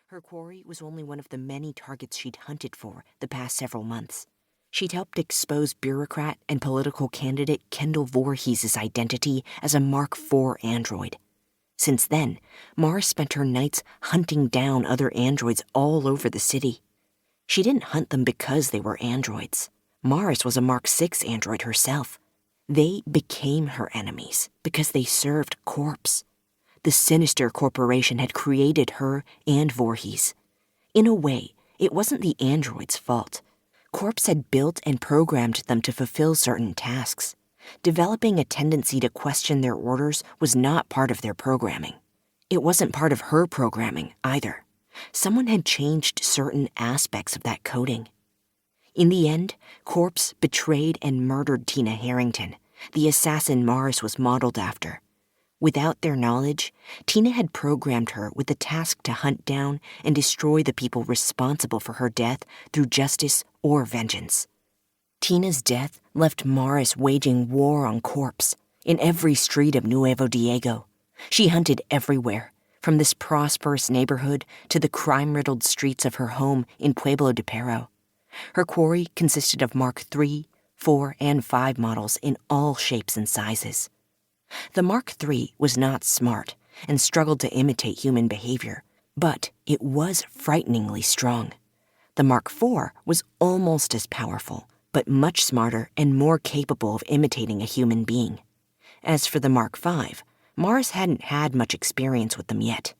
Her quarry was only one of the many targets she'd hunted for the past several months. She'd helped expose bureaucrat and political candidate Kendall Voorhees' identity as a Mark IV android. Since then, Mars spent her nights hunting down other androids all over the city. She didn't hunt them because they were androids. Mars was a Mark VI android herself. They became her enemies because they served C.O.R.P.S.E. The sinister corporation had created her and Voorhees. In a way, it wasn't the androids' fault. C.O.R.P.S.E. had built and programmed them to fulfill certain tasks. Developing a tendency to question their orders was not part of their programming. It wasn't part of her programming, either. Someone had changed certain aspects of that coding. In the end, C.O.R.P.S.E. betrayed and murdered Tina Harrington, the assassin Mars was modeled after. Without their knowledge, Tina had programmed her with the task to hunt down and destroy the people responsible for her death through justice or vengeance. Tina's death left Mars waging war on C.O.R.P.S.E. in every street of Nuevo Diego. She hunted everywhere, from this prosperous neighborhood to the crime-riddled streets of her home in Pueblo de Pero. Her quarry consisted of Mark III, IV, and V models in all shapes and sizes. The Mark III was not smart and struggled to imitate human behavior, but it was frighteningly strong. The Mark IV was almost as powerful, but much smarter and more capable of imitating a human being. As for the Mark V, Mars hadn't had much experience with them yet.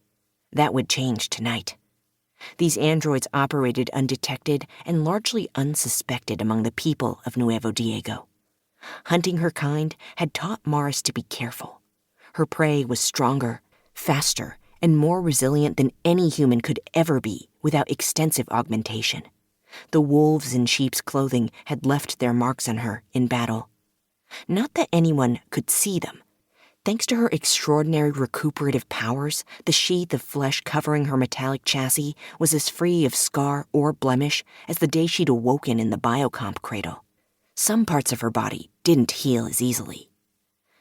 That would change tonight. These androids operated undetected and largely unsuspected among the people of Nuevo Diego. Hunting her kind had taught Mars to be careful. Her prey was stronger, faster, and more resilient than any human could ever be without extensive augmentation. The wolves in sheep's clothing had left their marks on her in battle. Not that anyone could see them. Thanks to her extraordinary recuperative powers, the sheath of flesh covering her metallic chassis was as free of scar or blemish as the day she'd awoken in the biocomp cradle. Some parts of her body didn't heal as easily.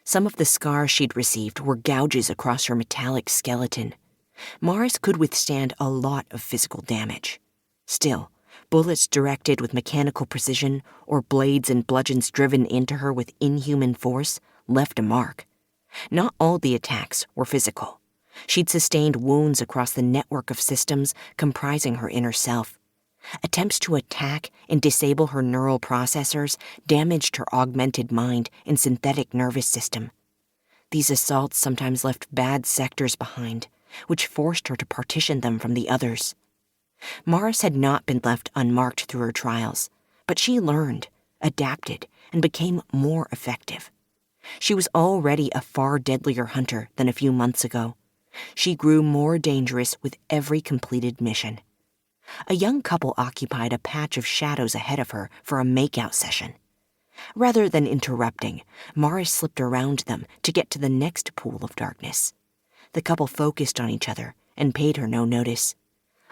Some of the scars she'd received were gouges across her metallic skeleton. Mars could withstand a lot of physical damage. Still, bullets directed with mechanical precision or blades and bludgeons driven into her with inhuman force left a mark. Not all the attacks were physical. She'd sustained wounds across the network of systems comprising her inner self. Attempts to attack and disable her neural processors damaged her augmented mind and synthetic nervous system. These assaults sometimes left bad sectors behind, which forced her to partition them from the others. Mars had not been left unmarked through her trials, but she learned, adapted, and became more effective. She was already a far deadlier hunter than a few months ago. She grew more dangerous with every completed mission. A young couple occupied a patch of shadows ahead of her for a makeout session. Rather than interrupting, Mars slipped around them to get to the next pool of darkness. The couple focused on each other and paid her no notice.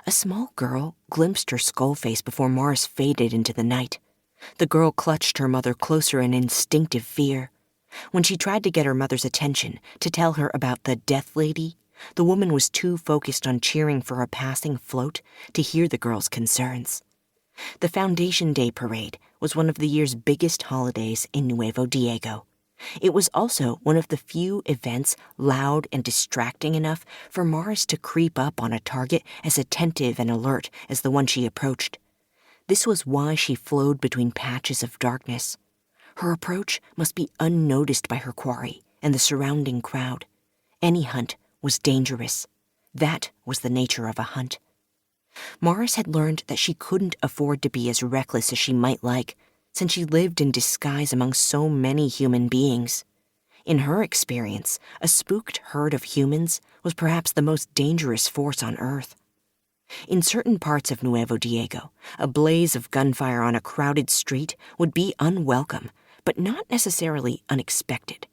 A small girl glimpsed her skull face before Mars faded into the night. The girl clutched her mother closer in instinctive fear. When she tried to get her mother's attention to tell her about the Death Lady, the woman was too focused on cheering for a passing float to hear the girl's concerns. The Foundation Day Parade was one of the year's biggest holidays in Nuevo Diego. It was also one of the few events loud and distracting enough for Mars to creep up on a target as attentive and alert as the one she approached. This was why she flowed between patches of darkness. Her approach must be unnoticed by her quarry and the surrounding crowd. Any hunt was dangerous. That was the nature of a hunt. Mars had learned that she couldn't afford to be as reckless as she might like, since she lived in disguise among so many human beings. In her experience, a spooked herd of humans was perhaps the most dangerous force on Earth. In certain parts of Nuevo Diego, a blaze of gunfire on a crowded street would be unwelcome, but not necessarily unexpected.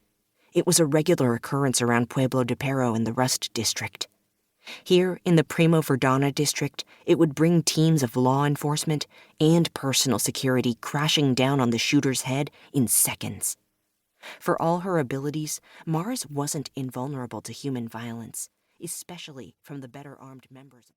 It was a regular occurrence around Pueblo de Pero in the Rust District. Here, in the Primo Verdana district, it would bring teams of law enforcement and personal security crashing down on the shooter's head in seconds. For all her abilities, Mars wasn't invulnerable to human violence, especially from the better-armed members of